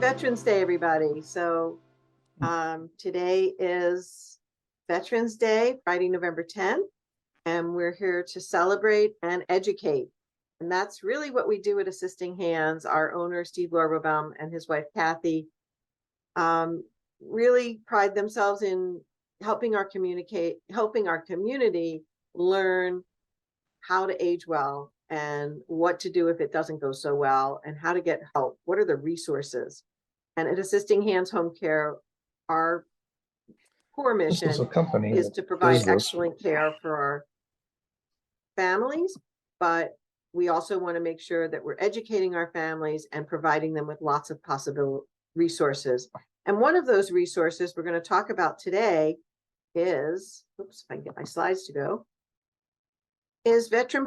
Veterans Day, everybody. So today is Veterans Day, Friday, November 10th, and we're here to celebrate and educate. And that's really what we do at Assisting Hands. Our owner, Steve Lorbebaum, and his wife, Kathy, really pride themselves in helping our community learn how to age well and what to do if it doesn't go so well and how to get help. What are the resources? And at Assisting Hands Home Care, our core This is mission a company is that to provide does this. excellent care for our families, but we also want to make sure that we're educating our families and providing them with lots of possible resources. And one of those resources we're going to talk about today is, oops, if I can get my slides to go, is veteran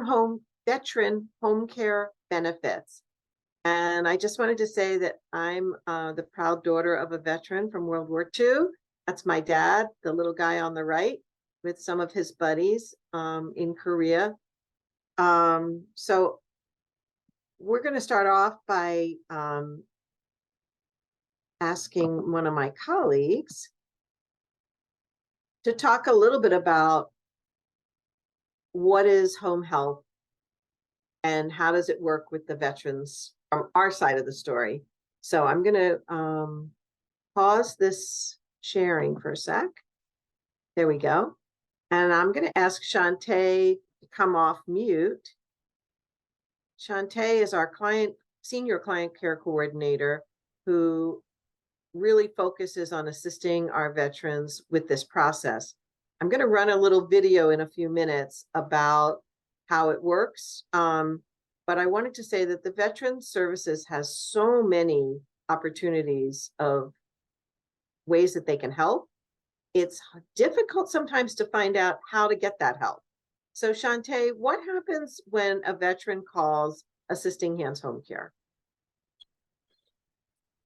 home care benefits. And I just wanted to say that I'm the proud daughter of a veteran from World War II. That's my dad, the little guy on the right, with some of his buddies in Korea. So we're going to start off by asking one of my colleagues to talk a little bit about what is home health and how does it work with the veterans from our side of the story. So I'm going to pause this sharing for a sec. There we go. And I'm going to ask Shante to come off mute. Shante is our senior client care coordinator who really focuses on assisting our veterans with this process. I'm going to run a little video in a few minutes about how it works. But I wanted to say that the Veteran Services has so many opportunities of ways that they can help. It's difficult sometimes to find out how to get that help. So Shante, what happens when a veteran calls Assisting Hands Home Care?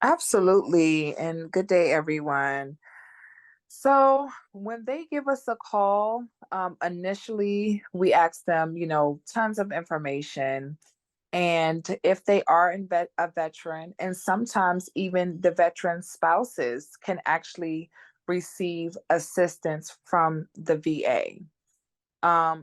Absolutely. And good day, everyone. So when they give us a call, initially we ask them, tons of information. And if they are a veteran, and sometimes even the veteran spouses can actually receive assistance from the VA.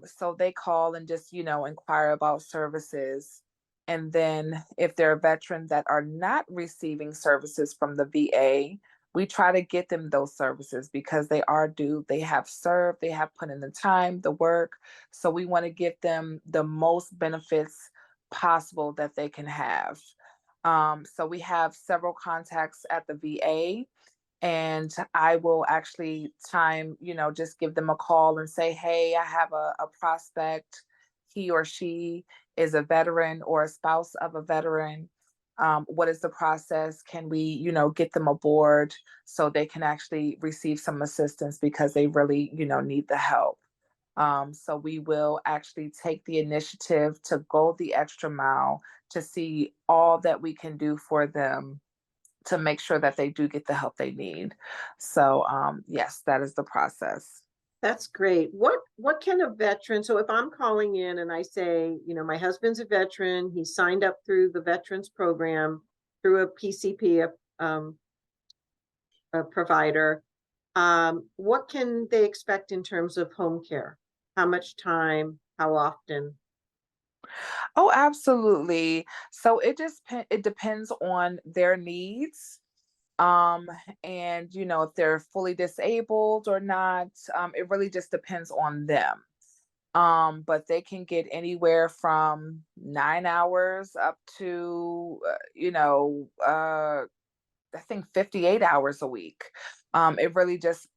So they call and just, inquire about services. And then if they're veterans that are not receiving services from the VA, we try to get them those services because they are due, they have served, they have put in the time, the work. So we want to give them the most benefits possible that they can have. So we have several contacts at the VA, and I will actually just give them a call and say, hey, I have a prospect. He or she is a veteran or a spouse of a veteran. What is the process? Can we, get them aboard so they can actually receive some assistance because they really, need the help. So we will actually take the initiative to go the extra mile to see all that we can do for them to make sure that they do get the help they need. So yes, that is the process. That's great. What can a veteran, so if I'm calling in and I say, my husband's a veteran, he signed up through the veterans program through a PCP, a provider, what can they expect in terms of home care? How much time? How often? Oh, absolutely. So it depends on their needs. And if they're fully disabled or not, it really just depends on them. But they can get anywhere from 9 hours up to I think 58 hours a week. It really just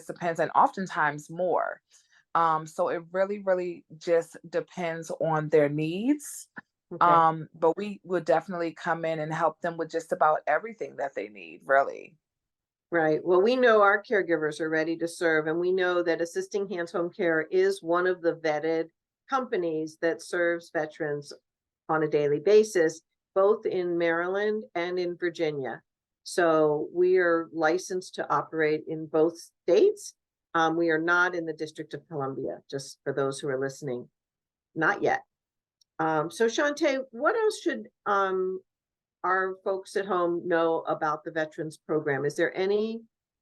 depends, and oftentimes more. So it really just depends on their needs. Okay. But we would definitely come in and help them with just about everything that they need, really. Right. Well, we know our caregivers are ready to serve, and we know that Assisting Hands Home Care is one of the vetted companies that serves veterans on a daily basis, both in Maryland and in Virginia. So we are licensed to operate in both states. We are not in the District of Columbia, just for those who are listening, not yet. So Shante, what else should our folks at home know about the Veterans Program? Is there anything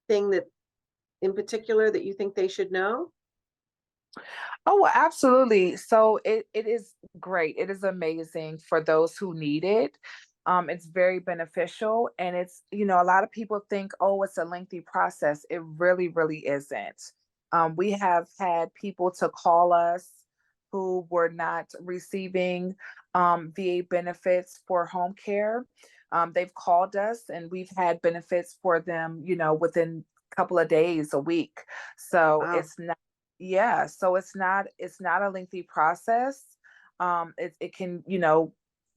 that in particular that you think they should know? Oh, well, absolutely. So it is great. It is amazing for those who need it. It's very beneficial. And it's, a lot of people think, oh, it's a lengthy process. It really, really isn't. We have had people to call us who were not receiving VA benefits for home care. They've called us and we've had benefits for them, within a couple of days, a week. So Wow, it's not, yeah, so it's not a lengthy process. It can,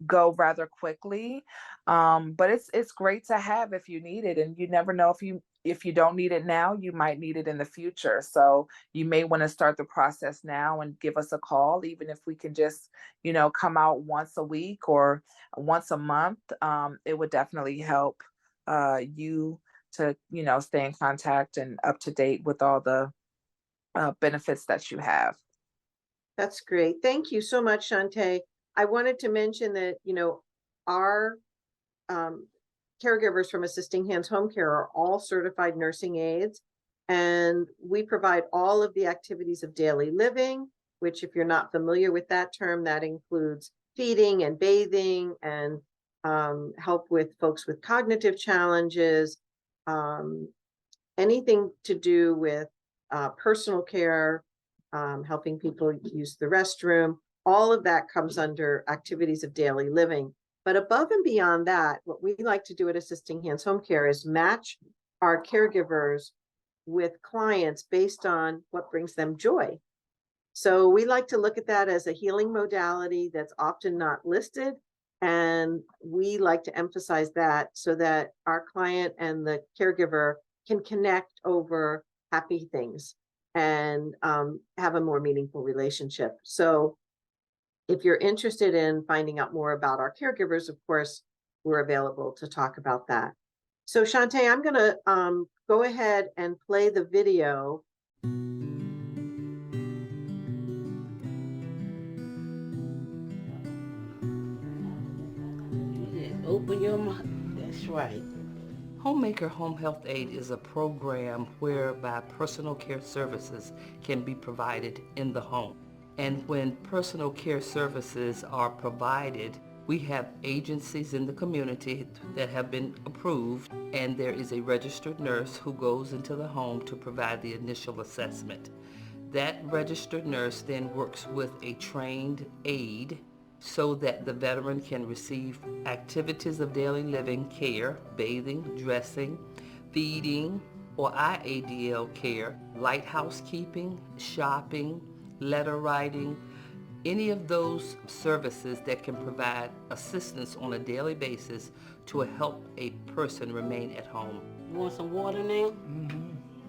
go rather quickly. But it's great to have if you need it, and you never know, if you don't need it now, you might need it in the future. So you may want to start the process now and give us a call, even if we can just, come out once a week or once a month. It would definitely help you to, stay in contact and up to date with all the benefits that you have. that's great. Thank you so much, Shante. I wanted to mention that, our um, caregivers from Assisting Hands Home Care are all certified nursing aides, and we provide all of the activities of daily living, which, if you're not familiar with that term, that includes feeding and bathing and help with folks with cognitive challenges, um, anything to do with personal care, helping people use the restroom. All of that comes under activities of daily living. But above and beyond that, what we like to do at Assisting Hands Home Care is match our caregivers with clients based on what brings them joy. So we like to look at that as a healing modality that's often not listed. And we like to emphasize that so that our client and the caregiver can connect over happy things and have a more meaningful relationship. So if you're interested in finding out more about our caregivers, of course, we're available to talk about that. So Shante, I'm going to go ahead and play the video. Yes, open your mouth. That's right. Homemaker Home Health Aid is a program whereby personal care services can be provided in the home. And when personal care services are provided, we have agencies in the community that have been approved, and there is a registered nurse who goes into the home to provide the initial assessment. That registered nurse then works with a trained aide so that the veteran can receive activities of daily living care, bathing, dressing, feeding, or IADL care, light housekeeping, shopping, letter writing, any of those services that can provide assistance on a daily basis to help a person remain at home. You want some water now?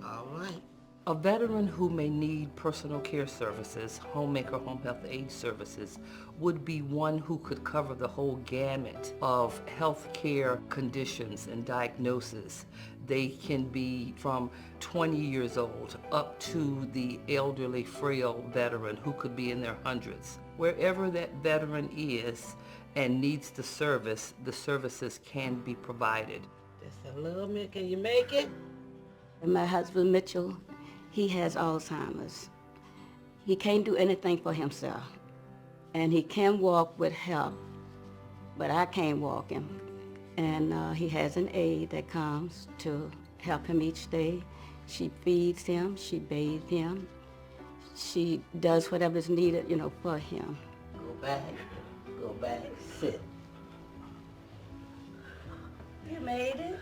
All right. A veteran who may need personal care services, homemaker home health aid services, would be one who could cover the whole gamut of health care conditions and diagnoses. They can be from 20 years old up to the elderly, frail veteran who could be in their hundreds. Wherever that veteran is and needs the services can be provided. Just a little bit, can you make it? And my husband, Mitchell, he has Alzheimer's. He can't do anything for himself. And he can walk with help, but I can't walk him. And he has an aide that comes to help him each day. She feeds him, she bathes him. She does whatever is needed, for him. Go back, sit. You made it.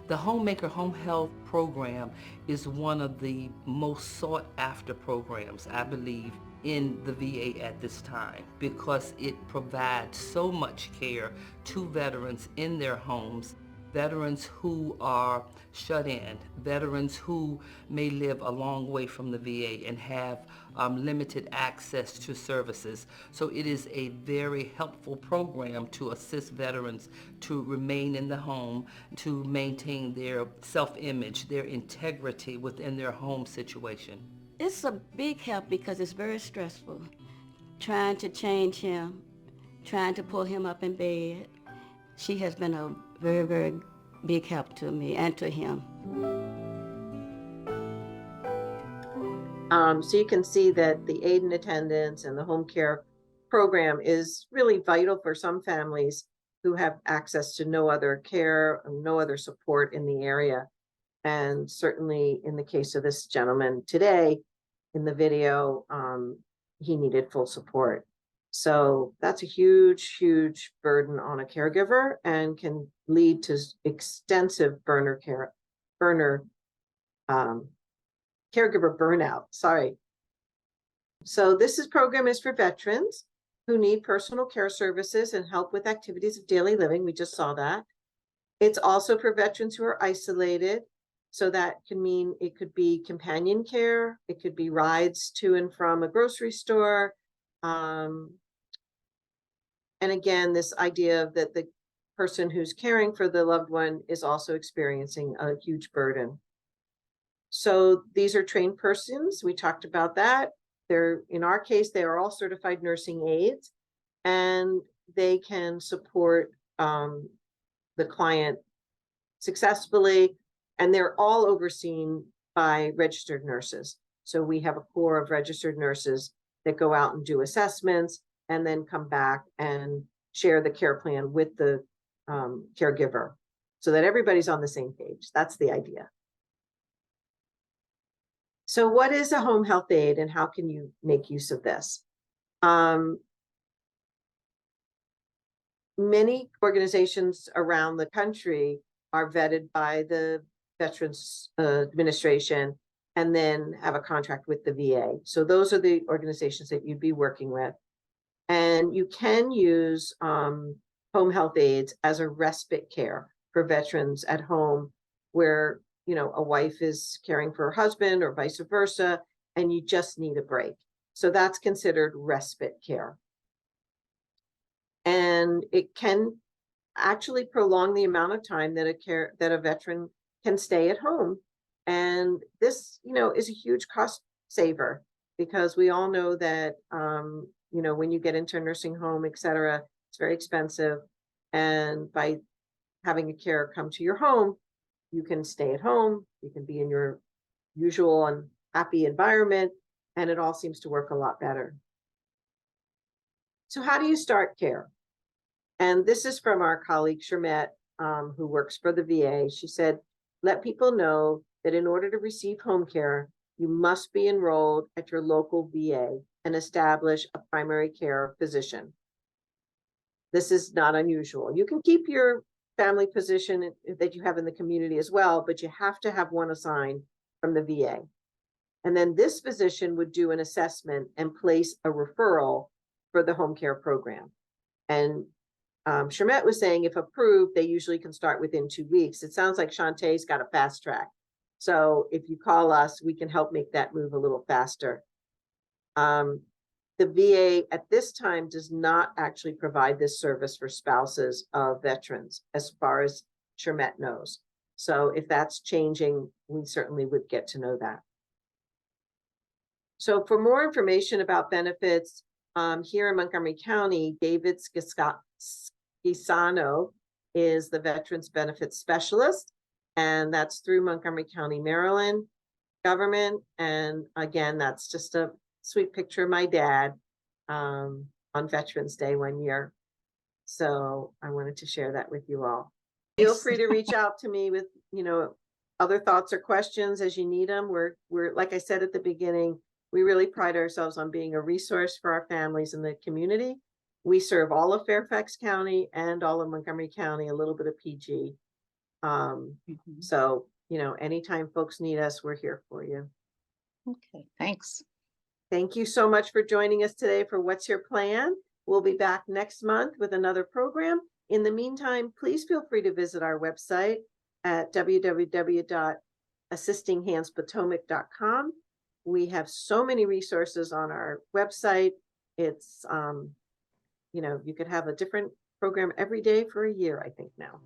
The Homemaker Home Health Program is one of the most sought after programs, I believe, in the VA at this time because it provides so much care to veterans in their homes, veterans who are shut in, veterans who may live a long way from the VA and have limited access to services. So it is a very helpful program to assist veterans to remain in the home, to maintain their self-image, their integrity within their home situation. It's a big help because it's very stressful. Trying to change him, trying to pull him up in bed, She has been a very, very big help to me and to him. So you can see that the aid and attendance and the home care program is really vital for some families who have access to no other care, no other support in the area. And certainly in the case of this gentleman today in the video, he needed full support. So that's a huge, huge burden on a caregiver and can lead to extensive caregiver burnout. Sorry. So this program is for veterans who need personal care services and help with activities of daily living. We just saw that. It's also for veterans who are isolated. So that can mean it could be companion care. It could be rides to and from a grocery store. And again, this idea that the person who's caring for the loved one is also experiencing a huge burden. So these are trained persons. We talked about that. In our case, they are all certified nursing aides, and they can support the client successfully, and they're all overseen by registered nurses. So we have a core of registered nurses that go out and do assessments and then come back and share the care plan with the caregiver so that everybody's on the same page. That's the idea. So what is a home health aide and how can you make use of this? Many organizations around the country are vetted by the Veterans Administration and then have a contract with the VA. So those are the organizations that you'd be working with. And you can use home health aides as a respite care for veterans at home where, you know, a wife is caring for her husband or vice versa, and you just need a break. So that's considered respite care. And it can actually prolong the amount of time that a veteran can stay at home. And this, you know, is a huge cost saver because we all know that, you know, when you get into a nursing home, et cetera, it's very expensive. And by having a carer come to your home, you can stay at home, you can be in your usual and happy environment, and it all seems to work a lot better. So how do you start care? And this is from our colleague Shante, who works for the VA. She said, let people know that in order to receive home care, you must be enrolled at your local VA and establish a primary care physician. This is not unusual. You can keep your family physician that you have in the community as well, but you have to have one assigned from the VA. And then this physician would do an assessment and place a referral for the home care program. And Shante was saying if approved, they usually can start within 2 weeks. It sounds like Shantae's got a fast track. So if you call us, we can help make that move a little faster. The VA at this time does not actually provide this service for spouses of veterans, as far as Shante knows. So if that's changing, we certainly would get to know that. So for more information about benefits, here in Montgomery County, David Schisano is the Veterans Benefits Specialist, and that's through Montgomery County, Maryland government. And again, that's just a sweet picture of my dad on Veterans Day one year. So I wanted to share that with you all. Feel free to reach out to me with, you know, other thoughts or questions as you need them. We're like I said at the beginning, we really pride ourselves on being a resource for our families in the community. We serve all of Fairfax County and all of Montgomery County, a little bit of PG. So, you know, anytime folks need us, we're here for you. Okay, thanks. Thank you so much for joining us today for What's Your Plan? We'll be back next month with another program. In the meantime, please feel free to visit our website at www.assistinghandspotomac.com. We have so many resources on our website. It's, you know, you could have a different program every day for a year, I think now.